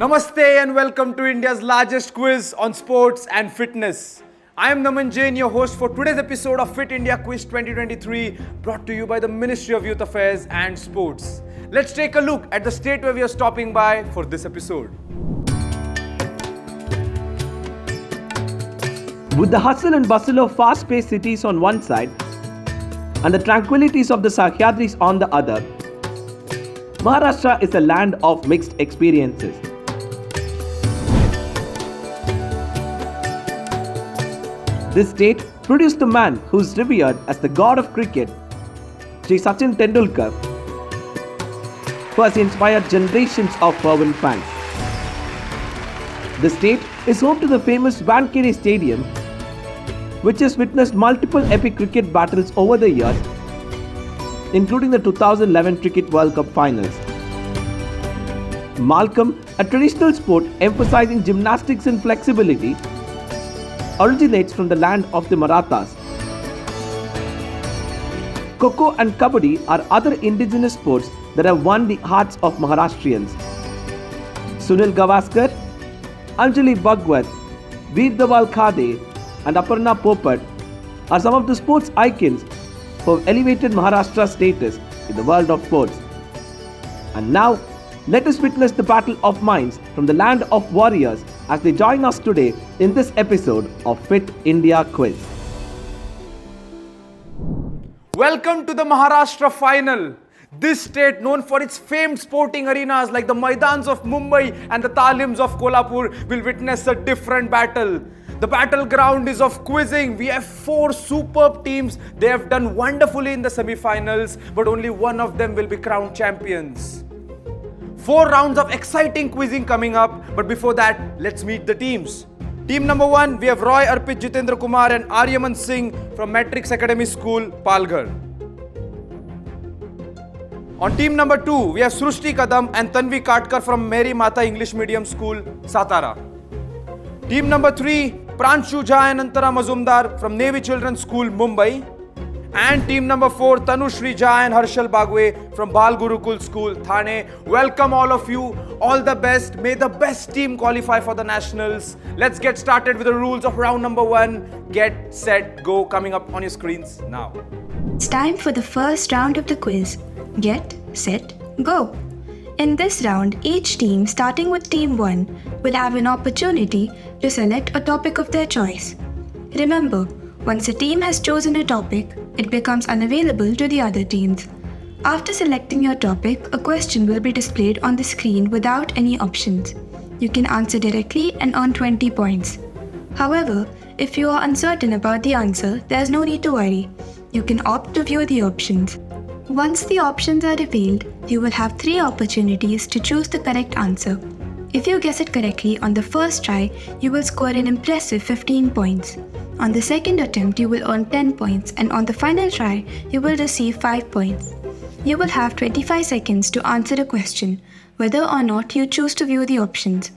Namaste and welcome to India's largest quiz on sports and fitness. I am Naman Jain, your host for today's episode of Fit India Quiz 2023, brought to you by the Ministry of Youth Affairs and Sports. Let's take a look at the state where we are stopping by for this episode. With the hustle and bustle of fast-paced cities on one side and the tranquillities of the Sahyadris on the other, Maharashtra is a land of mixed experiences. This state produced the man who is revered as the god of cricket, Sri Sachin Tendulkar, who has inspired generations of fervent fans. The state is home to the famous Wankhede Stadium, which has witnessed multiple epic cricket battles over the years, including the 2011 Cricket World Cup finals. Malkam, a traditional sport emphasizing gymnastics and flexibility, originates from the land of the Marathas. Kho-Kho and Kabaddi are other indigenous sports that have won the hearts of Maharashtrians. Sunil Gavaskar, Anjali Bhagwat, Veer Dawal Khade and Aparna Popat are some of the sports icons who have elevated Maharashtra's status in the world of sports. And now, let us witness the battle of minds from the land of warriors as they join us today in this episode of Fit India Quiz. Welcome to the Maharashtra final. This state, known for its famed sporting arenas like the Maidans of Mumbai and the Talims of Kolhapur, will witness a different battle. The battleground is of quizzing. We have 4 superb teams. They have done wonderfully in the semi-finals, but only one of them will be crowned champions. 4 rounds of exciting quizzing coming up, but before that, let's meet the teams. Team number 1, we have Roy Arpit Jitendra Kumar and Aryaman Singh from Matrix Academy School, Palghar. On team number 2, we have Srushti Kadam and Tanvi Katkar from Mary Mata English Medium School, Satara. Team number 3, Pranshu Jha and Antara Mazumdar from Navy Children's School, Mumbai. And team number 4, Tanushri Jha and Harshal Bagwe from Bal Gurukul School, Thane. Welcome all of you. All the best. May the best team qualify for the nationals. Let's get started with the rules of round number 1. Get, set, go. Coming up on your screens now. It's time for the first round of the quiz. Get, set, go. In this round, each team, starting with Team 1, will have an opportunity to select a topic of their choice. Remember, once a team has chosen a topic, it becomes unavailable to the other teams. After selecting your topic, a question will be displayed on the screen without any options. You can answer directly and earn 20 points. However, if you are uncertain about the answer, there's no need to worry. You can opt to view the options. Once the options are revealed, you will have 3 opportunities to choose the correct answer. If you guess it correctly on the first try, you will score an impressive 15 points. On the second attempt, you will earn 10 points, and on the final try, you will receive 5 points. You will have 25 seconds to answer a question, whether or not you choose to view the options.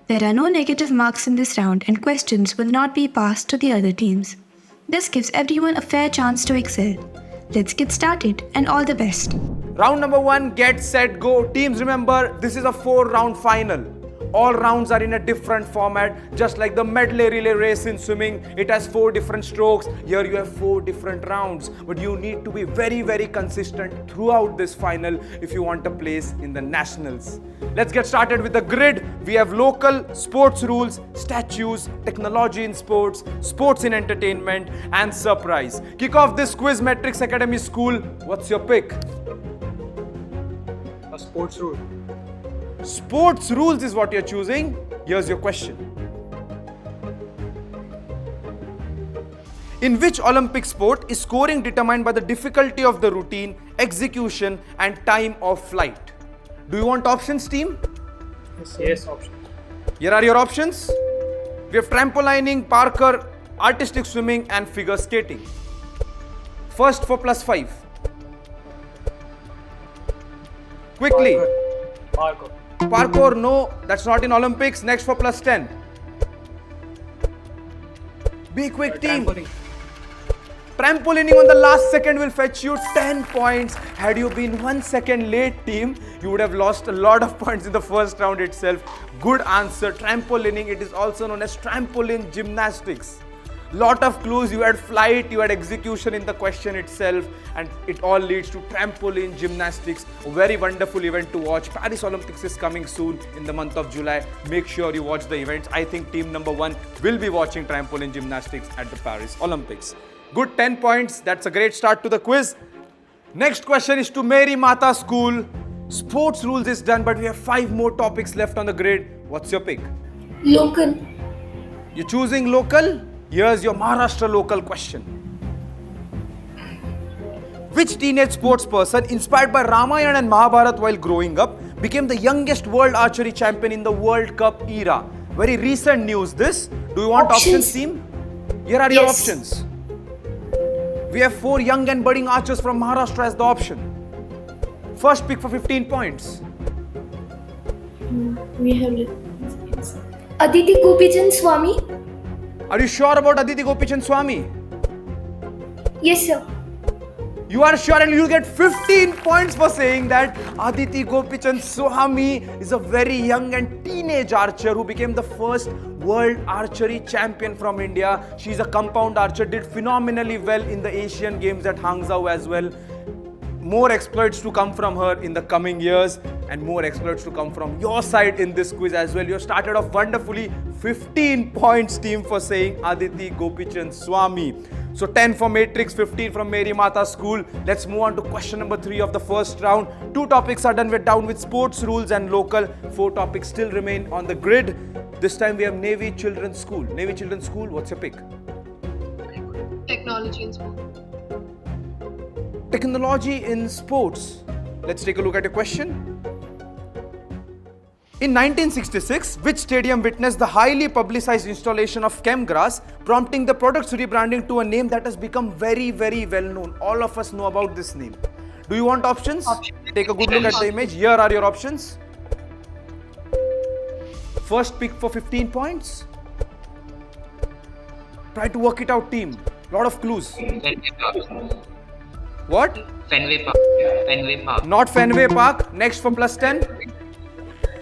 There are no negative marks in this round, and questions will not be passed to the other teams. This gives everyone a fair chance to excel. Let's get started, and all the best. Round number 1, get, set, go. Teams, remember, this is a 4-round final. All rounds are in a different format, just like the medley relay race in swimming. It has 4 different strokes. Here you have 4 different rounds. But you need to be very, very consistent throughout this final if you want a place in the nationals. Let's get started with the grid. We have local, sports rules, statues, technology in sports, sports in entertainment, and surprise. Kick off this quiz, Matrix Academy School. What's your pick? A sports rule. Sports rules is what you're choosing. Here's your question. In which Olympic sport is scoring determined by the difficulty of the routine, execution, and time of flight? Do you want options, team? Yes, option. Here are your options. We have trampolining, parkour, artistic swimming, and figure skating. First for +5. Quickly. Parkour. Parkour, no, that's not in Olympics. Next for +10. Be quick, team. Trampoline. Trampolining on the last second will fetch you 10 points. Had you been 1 second late, team, you would have lost a lot of points in the first round itself. Good answer. Trampolining, it is also known as trampoline gymnastics. Lot of clues. You had flight, you had execution in the question itself, and it all leads to trampoline gymnastics. A very wonderful event to watch. Paris Olympics is coming soon in the month of July. Make sure you watch the events. I think team number 1 will be watching trampoline gymnastics at the Paris Olympics. Good 10 points. That's a great start to the quiz. Next question is to Mary Mata School. Sports rules is done, but we have 5 more topics left on the grid. What's your pick? Local. You're choosing local? Here's your Maharashtra local question. Which teenage sports person inspired by Ramayana and Mahabharata while growing up became the youngest world archery champion in the World Cup era? Very recent news this. Do you want options, team? Here are your Yes. options. We have 4 young and budding archers from Maharashtra as the option. First pick for 15 points. We have Aditi Gopichan Swami. Are you sure about Aditi Gopichan Swami? Yes, sir. You are sure, and you'll get 15 points for saying that. Aditi Gopichan Swami is a very young and teenage archer who became the first world archery champion from India. She's a compound archer, did phenomenally well in the Asian Games at Hangzhou as well. More exploits to come from her in the coming years, and more exploits to come from your side in this quiz as well. You started off wonderfully. 15 points, team, for saying Aditi Gopichan Swami. So 10 for Matrix, 15 from Mary Mata School. Let's move on to question number 3 of the first round. 2 topics are done with sports rules and local. 4 topics still remain on the grid. This time we have Navy Children's School. Navy Children's School, what's your pick? Technology and sport. Technology in sports. Let's take a look at your question. In 1966, which stadium witnessed the highly publicized installation of Chemgrass, prompting the product's rebranding to a name that has become very, very well known? All of us know about this name. Do you want options? Take a good look at the image. Here are your options. First pick for 15 points. Try to work it out, team. Lot of clues. Fenway Park. What? Fenway Park. Fenway Park. Not Fenway Park. Next for plus 10.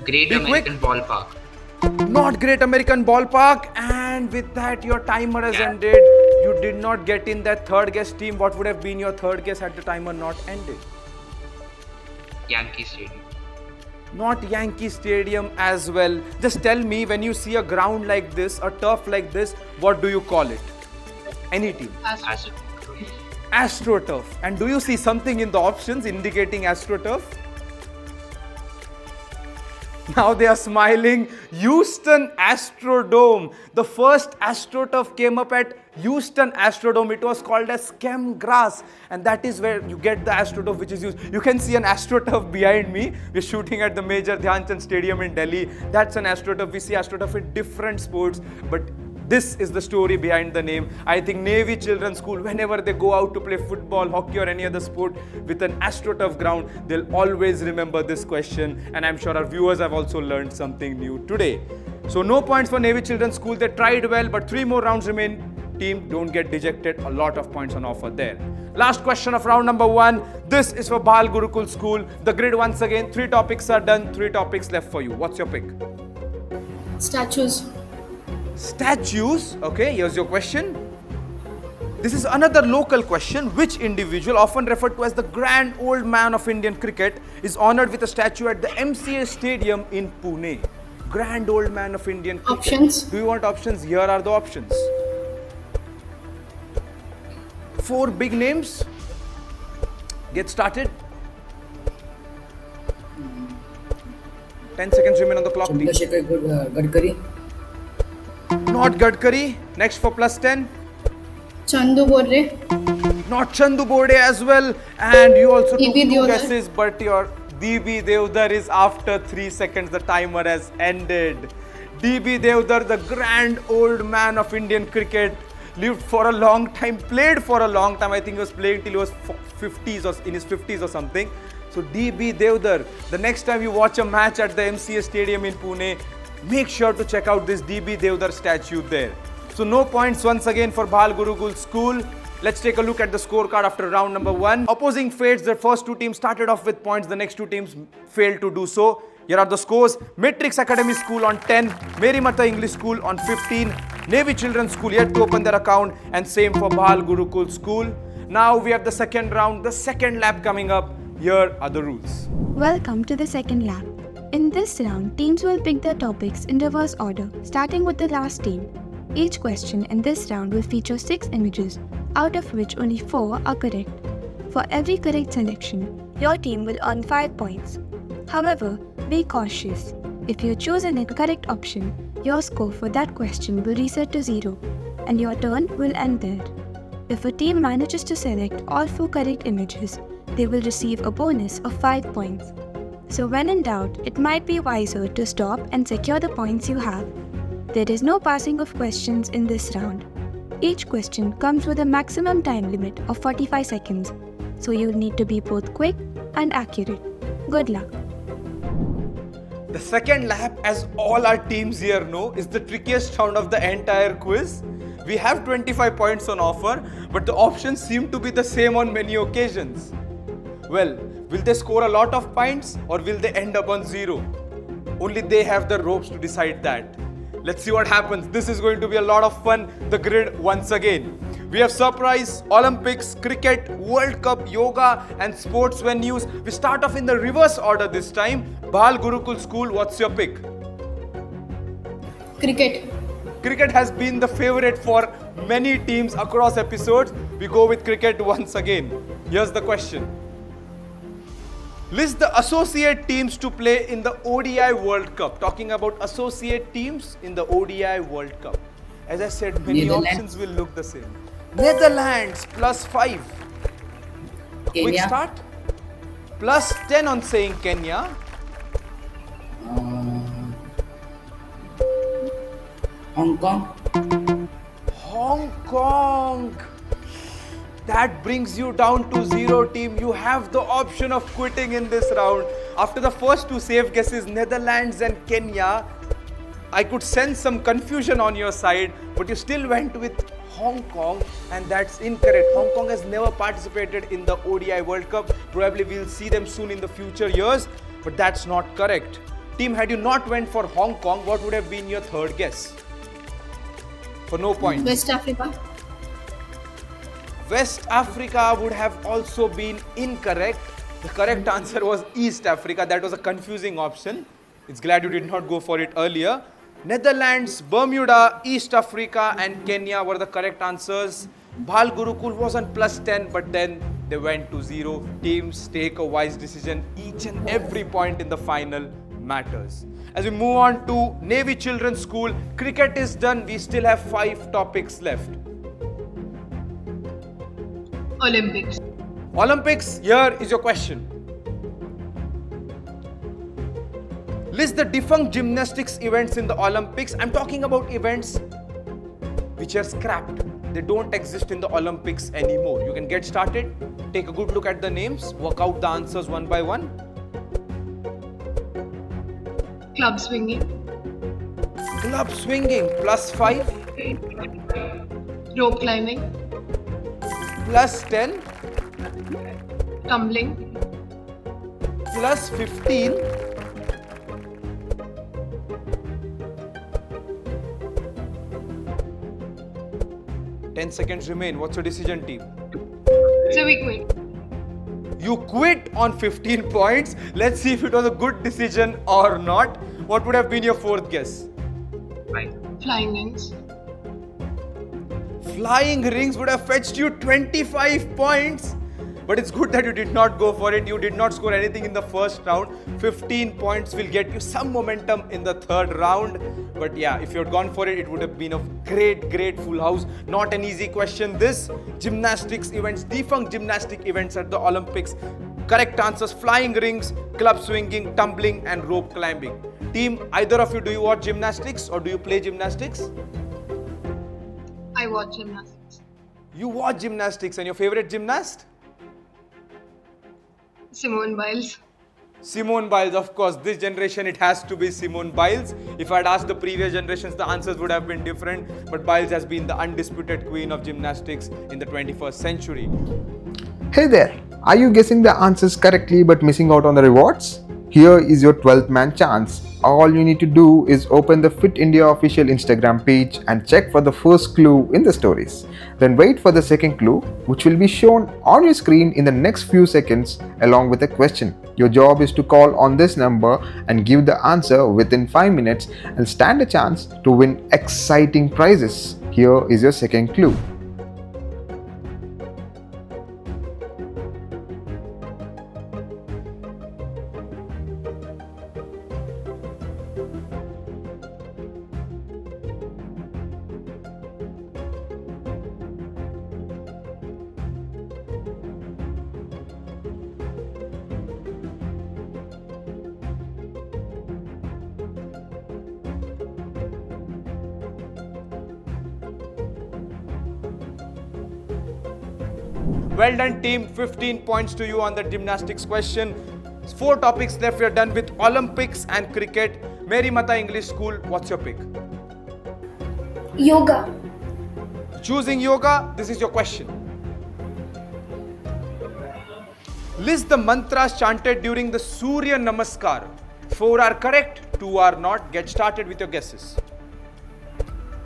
Great Be American quick. Ballpark. Not Great American Ballpark. And with that, your timer has ended. You did not get in that third guess, team. What would have been your third guess had the timer not ended? Yankee Stadium. Not Yankee Stadium as well. Just tell me, when you see a ground like this, a turf like this, what do you call it? Any team. Astro. AstroTurf. And do you see something in the options indicating AstroTurf? Now they are smiling. Houston Astrodome. The first AstroTurf came up at Houston Astrodome. It was called as Chemgrass, and that is where you get the AstroTurf which is used. You can see an AstroTurf behind me. We're shooting at the Major Dhyan Chand Stadium in Delhi. That's an AstroTurf. We see AstroTurf in different sports, but this is the story behind the name. I think Navy Children's School, whenever they go out to play football, hockey or any other sport with an AstroTurf ground, they'll always remember this question, and I'm sure our viewers have also learned something new today. So no points for Navy Children's School. They tried well, but 3 more rounds remain. Team, don't get dejected. A lot of points on offer there. Last question of round number 1. This is for Bal Gurukul School. The grid once again. 3 topics are done. 3 topics left for you. What's your pick? Statues. Statues. Okay, here's your question. This is another local question. Which individual, often referred to as the grand old man of Indian cricket, is honored with a statue at the MCA Stadium in Pune? Grand old man of Indian cricket. Options. Do you want options? Here are the options. 4 big names. Get started. 10 seconds remain on the clock. Team. Chandrasekhar Gadkari. Not Gadkari. Next for plus 10. Chandu Borre. Not Chandu Borde as well. And you also took DB 2 Devdar. guesses, but your DB Devdar is after 3 seconds. The timer has ended. DB Devdar, the grand old man of Indian cricket, lived for a long time, played for a long time. I think he was playing till he was 50s or in his 50s or something. So DB Devdar, the next time you watch a match at the MCA Stadium in Pune, make sure to check out this DB Devdar statue there. So no points once again for Bal Gurukul School. Let's take a look at the scorecard after round number 1. Opposing fates, the first two teams started off with points, the next two teams failed to do so. Here are the scores. Matrix Academy School on 10, Mary Mata English School on 15, Navy Children's School yet to open their account, and same for Bhal Gurukul School. Now we have the second round, the second lap coming up. Here are the rules. Welcome to the second lap. In this round, teams will pick their topics in reverse order, starting with the last team. Each question in this round will feature 6 images, out of which only 4 are correct. For every correct selection, your team will earn 5 points. However, be cautious. If you choose an incorrect option, your score for that question will reset to 0, and your turn will end there. If a team manages to select all 4 correct images, they will receive a bonus of 5 points. So when in doubt, it might be wiser to stop and secure the points you have. There is no passing of questions in this round. Each question comes with a maximum time limit of 45 seconds, so you'll need to be both quick and accurate. Good luck. The second lap, as all our teams here know, is the trickiest round of the entire quiz. We have 25 points on offer, but the options seem to be the same on many occasions. Well, will they score a lot of points or will they end up on 0? Only they have the ropes to decide that. Let's see what happens. This is going to be a lot of fun. The grid once again. We have surprise, Olympics, cricket, World Cup, yoga and sports venues. We start off in the reverse order this time. Bhal Gurukul School, what's your pick? Cricket. Cricket has been the favorite for many teams across episodes. We go with cricket once again. Here's the question. List the associate teams to play in the ODI World Cup. Talking about associate teams in the ODI World Cup. As I said, many options will look the same. Netherlands +5. Quick Kenya. start. +10 on saying Kenya. Hong Kong. Hong Kong. That brings you down to 0 team. You have the option of quitting in this round. After the first 2 safe guesses, Netherlands and Kenya, I could sense some confusion on your side, but you still went with Hong Kong, and that's incorrect. Hong Kong has never participated in the ODI World Cup. Probably we'll see them soon in the future years, but that's not correct. Team, had you not went for Hong Kong, what would have been your third guess? For no points. West Africa. West Africa would have also been incorrect. The correct answer was East Africa. That was a confusing option. It's glad you did not go for it earlier. Netherlands, Bermuda, East Africa and Kenya were the correct answers. Bhal Gurukul was on +10, but then they went to 0. Teams take a wise decision. Each and every point in the final matters. As we move on to Navy Children's School, cricket is done. We still have 5 topics left. Olympics. Olympics, here is your question. List the defunct gymnastics events in the Olympics. I'm talking about events which are scrapped. They don't exist in the Olympics anymore. You can get started, take a good look at the names, work out the answers one by one. Club swinging. Club swinging, +5, Rope climbing. +10, Tumbling. +15, 10 seconds remain. What's your decision, team? So we quit. You quit on 15 points. Let's see if it was a good decision or not. What would have been your fourth guess? Flying rings. Flying rings would have fetched you 25 points. But it's good that you did not go for it. You did not score anything in the first round. 15 points will get you some momentum in the third round. But yeah, if you had gone for it, it would have been a great full house. Not an easy question. This gymnastics events, defunct gymnastic events at the Olympics. Correct answers: flying rings, club swinging, tumbling and rope climbing. Team, either of you, do you watch gymnastics or do you play gymnastics? I watch gymnastics. You watch gymnastics, and your favorite gymnast? Simone Biles. Simone Biles, of course. This generation, it has to be Simone Biles. If I'd asked the previous generations, the answers would have been different. But Biles has been the undisputed queen of gymnastics in the 21st century. Hey there, are you guessing the answers correctly but missing out on the rewards? Here is your 12th man chance. All you need to do is open the Fit India official Instagram page and check for the first clue in the stories. Then wait for the second clue, which will be shown on your screen in the next few seconds along with a question. Your job is to call on this number and give the answer within 5 minutes and stand a chance to win exciting prizes. Here is your second clue. Well done, team. 15 points to you on the gymnastics question. 4 topics left. We are done with Olympics and cricket. Mary Mata English School, what's your pick? Yoga. Choosing yoga, this is your question. List the mantras chanted during the Surya Namaskar. 4 are correct, 2 are not. Get started with your guesses.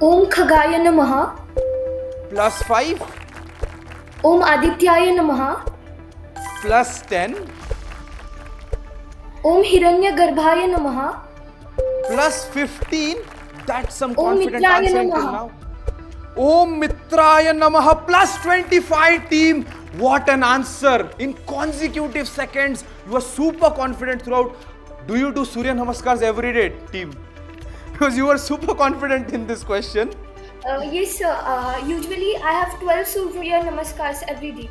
Om Khagaya Namaha. Plus 5, Om Adityaya Namaha. plus 10, Om Hiranya Garbhaya Namaha. plus 15. That's some Om confident Mitraya answer until Namaha. now. Om Mitraya Namaha, plus 25, team. What an answer. In consecutive seconds, you were super confident throughout. Do you do Surya Namaskars every day, team? Because you were super confident in this question. Yes, sir. Usually I have 12 Surya Namaskars every day.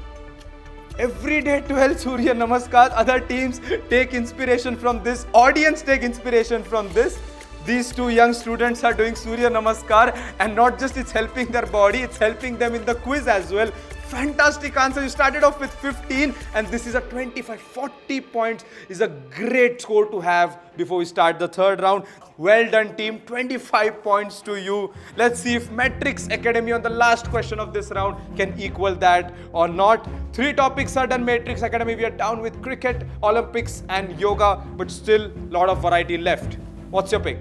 Every day 12 Surya Namaskar. Other teams take inspiration from this. Audience take inspiration from this. These 2 young students are doing Surya Namaskar, and not just it's helping their body, it's helping them in the quiz as well. Fantastic answer. You started off with 15 and this is a 25. 40 points is a great score to have before we start the third round. Well done, team. 25 points to you. Let's see if Matrix Academy on the last question of this round can equal that or not. 3 topics are done. Matrix Academy, we are down with cricket, Olympics and yoga, but still lot of variety left. What's your pick?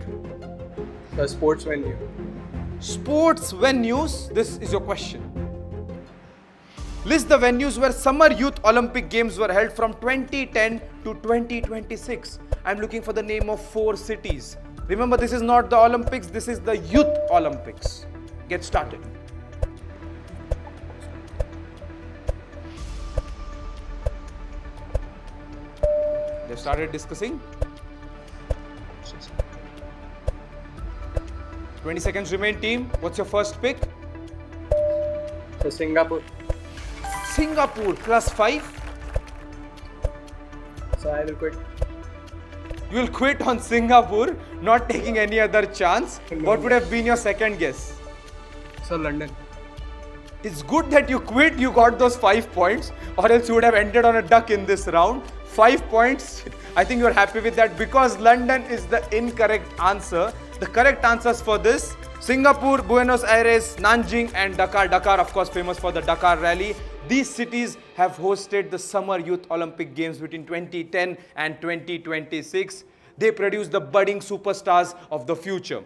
The sports venue. Sports venues, this is your question. List the venues where Summer Youth Olympic Games were held from 2010 to 2026. I'm looking for the name of 4 cities. Remember, this is not the Olympics, this is the Youth Olympics. Get started. They started discussing. 20 seconds remain, team. What's your first pick? So Singapore. Singapore, plus 5. So I will quit. You will quit on Singapore, not taking any other chance. What would have been your second guess? So London. It's good that you quit, you got those 5 points, or else you would have ended on a duck in this round. 5 points, I think you're happy with that because London is the incorrect answer. The correct answers for this: Singapore, Buenos Aires, Nanjing and Dakar. Dakar, of course, famous for the Dakar Rally. These cities have hosted the Summer Youth Olympic Games between 2010 and 2026. They produce the budding superstars of the future.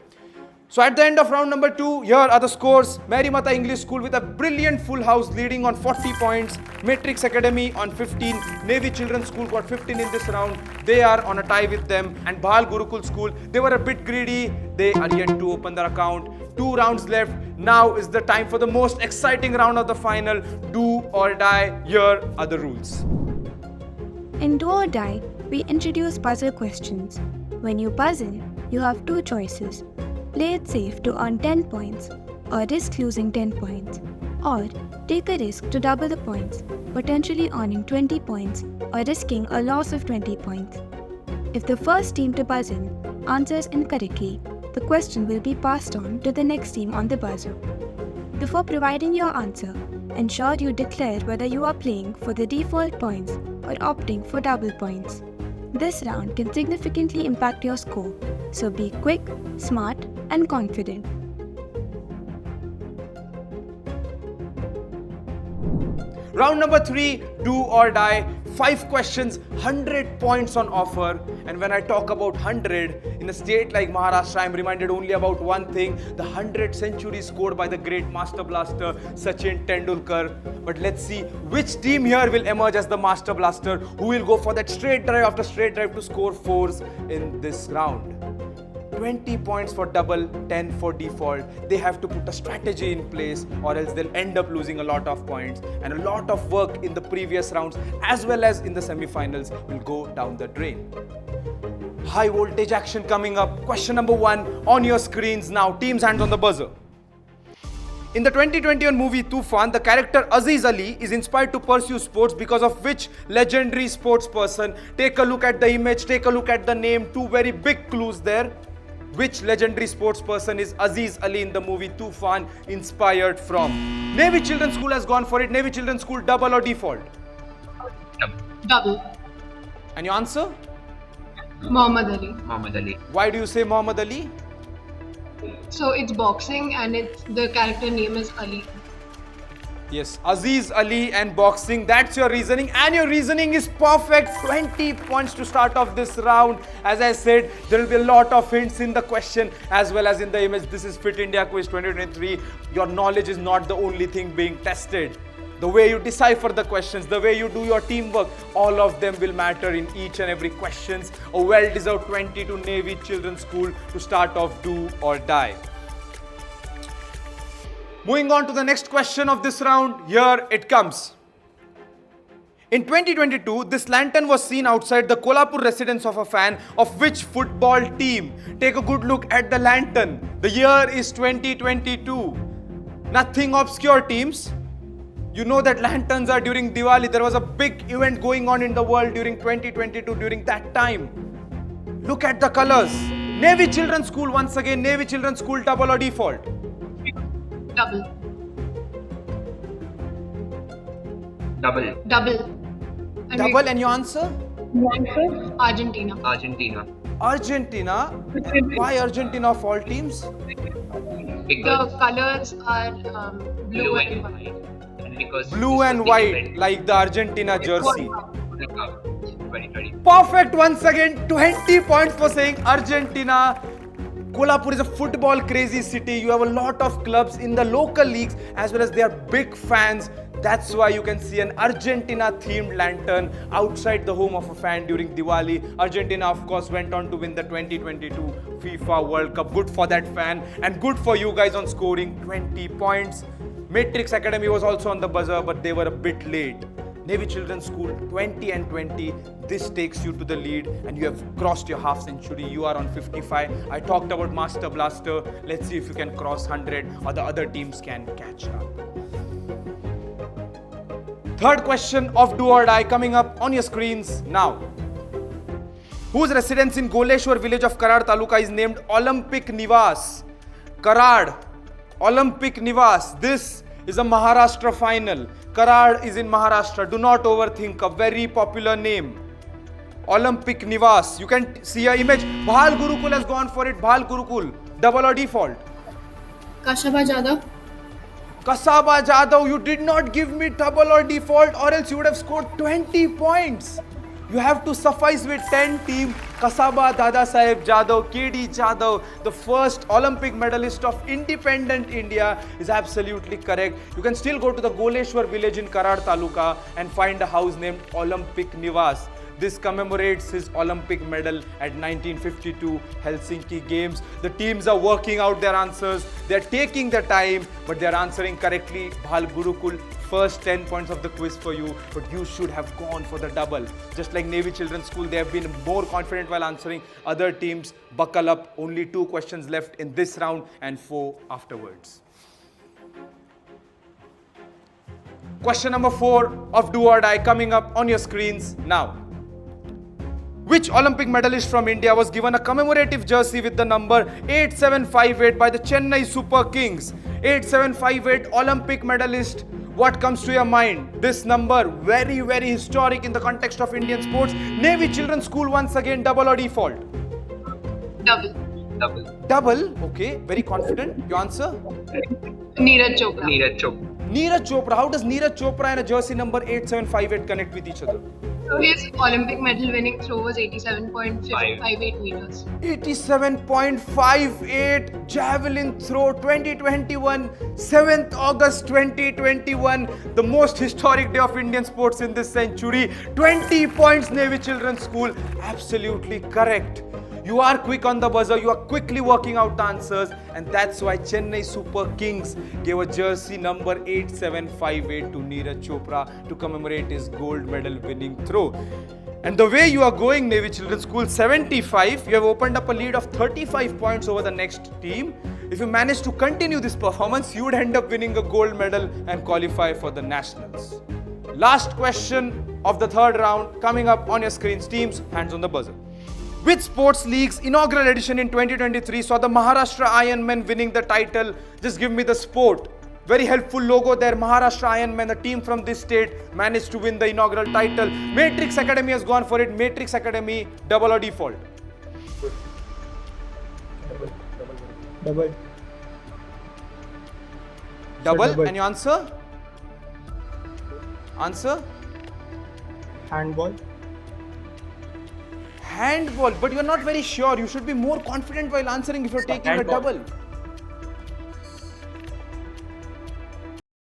So at the end of round number 2, here are the scores. Mary Mata English School with a brilliant full house leading on 40 points. Matrix Academy on 15. Navy Children's School got 15 in this round. They are on a tie with them. And Bhal Gurukul School, they were a bit greedy. They are yet to open their account. 2 rounds left. Now is the time for the most exciting round of the final. Do or die. Here are the rules. In Do or Die, we introduce puzzle questions. When you puzzle, you have 2 choices. Play it safe to earn 10 points, or risk losing 10 points, or take a risk to double the points, potentially earning 20 points or risking a loss of 20 points. If the first team to puzzle answers incorrectly, the question will be passed on to the next team on the buzzer. Before providing your answer, ensure you declare whether you are playing for the default points or opting for double points. This round can significantly impact your score, so be quick, smart, and confident. Round number 3, do or die. 5 questions, 100 points on offer. And when I talk about 100, in a state like Maharashtra, I'm reminded only about one thing, the 100 centuries scored by the great master blaster Sachin Tendulkar. But let's see which team here will emerge as the master blaster, who will go for that straight drive after straight drive to score 4s in this round. 20 points for double, 10 for default. They have to put a strategy in place or else they'll end up losing a lot of points, and a lot of work in the previous rounds as well as in the semi-finals will go down the drain. High voltage action coming up. Question number 1 on your screens now. Teams, hands on the buzzer. In the 2021 movie Tufan, the character Aziz Ali is inspired to pursue sports because of which legendary sports person? Take a look at the image, take a look at the name, 2 very big clues there. Which legendary sports person is Aziz Ali in the movie Tufan inspired from? Navy Children's School has gone for it. Navy Children's School, double or default? Double. And your answer? Muhammad Ali. Muhammad Ali. Why do you say Muhammad Ali? So it's boxing and the character name is Ali. Yes, Aziz Ali and boxing. That's your reasoning, and your reasoning is perfect. 20 points to start off this round. As I said, there will be a lot of hints in the question as well as in the image. This is Fit India Quiz 2023. Your knowledge is not the only thing being tested. The way you decipher the questions, the way you do your teamwork, all of them will matter in each and every questions. A well-deserved 20 to Navy Children's School to start off do or die. Moving on to the next question of this round, here it comes. In 2022, this lantern was seen outside the Kolhapur residence of a fan of which football team? Take a good look at the lantern. The year is 2022. Nothing obscure, teams. You know that lanterns are during Diwali. There was a big event going on in the world during 2022 during that time. Look at the colors. Navy Children's School, once again, Navy Children's School, double or default? Double. Double. Double. Double, and your answer? Argentina. Argentina. Argentina. Why Argentina of all teams? The Because colors are blue and white. white. And because Blue and white, like the Argentina jersey. The cup 2020. Perfect once again. 20 points for saying Argentina. Kolhapur is a football crazy city. You have a lot of clubs in the local leagues as well as they are big fans. That's why you can see an Argentina themed lantern outside the home of a fan during Diwali. Argentina, of course, went on to win the 2022 FIFA World Cup. Good for that fan and good for you guys on scoring 20 points. Matrix Academy was also on the buzzer, but they were a bit late. Navy Children's School, 20 and 20. This takes you to the lead and you have crossed your half century. You are on 55. I talked about Master Blaster. Let's see if you can cross 100 or the other teams can catch up. Third question of Do or Die coming up on your screens now. Whose residence in Goleshwar village of Karad Taluka is named Olympic Nivas? Karad, Olympic Nivas. This is a Maharashtra final. Karad is in Maharashtra. Do not overthink. A very popular name. Olympic Nivas. You can see an image. Bhal Gurukul has gone for it. Bhal Gurukul. Double or default? Kashaba Jadhav. Kasaba Jadhav. You did not give me double or default or else you would have scored 20 points. You have to suffice with 10 team. Kasaba Dada Saheb Jadhav, KD Jadhav, the first Olympic medalist of independent India is absolutely correct. You can still go to the Goleshwar village in Karad Taluka and find a house named Olympic Nivas. This commemorates his Olympic medal at 1952 Helsinki Games. The teams are working out their answers. They're taking their time, but they're answering correctly. Bhal Gurukul, first 10 points of the quiz for you, but you should have gone for the double. Just like Navy Children's School, they have been more confident while answering. Other teams, buckle up. Only 2 questions left in this round and 4 afterwards. Question number 4 of Do or Die coming up on your screens now. Which Olympic medalist from India was given a commemorative jersey with the number 8758 by the Chennai Super Kings? 8758 Olympic medalist. What comes to your mind? This number, very, very historic in the context of Indian sports. Navy Children's School, once again, double or default? Double. Double. Double, okay, very confident. Your answer? Neeraj Chopra. Neeraj Chopra. Neeraj Chopra. How does Neeraj Chopra and a jersey number 8758 connect with each other? So his Olympic medal winning throw was 87.58 meters. 87.58 javelin throw 2021, 7th August 2021, the most historic day of Indian sports in this century. 20 points, Navy Children's School. Absolutely correct. You are quick on the buzzer, you are quickly working out the answers, and that's why Chennai Super Kings gave a jersey number 8758 to Neeraj Chopra to commemorate his gold medal winning throw. And the way you are going, Navy Children's School, 75, you have opened up a lead of 35 points over the next team. If you manage to continue this performance, you would end up winning a gold medal and qualify for the nationals. Last question of the third round coming up on your screens. Teams, hands on the buzzer. Which sports league's inaugural edition in 2023 saw the Maharashtra Ironmen winning the title? Just give me the sport. Very helpful logo there. Maharashtra Ironmen, the team from this state, managed to win the inaugural title. Matrix Academy has gone for it. Matrix Academy, double or default? Double. Double. And your answer? Answer? Handball. Handball, but you're not very sure. You should be more confident while answering if you're taking a double.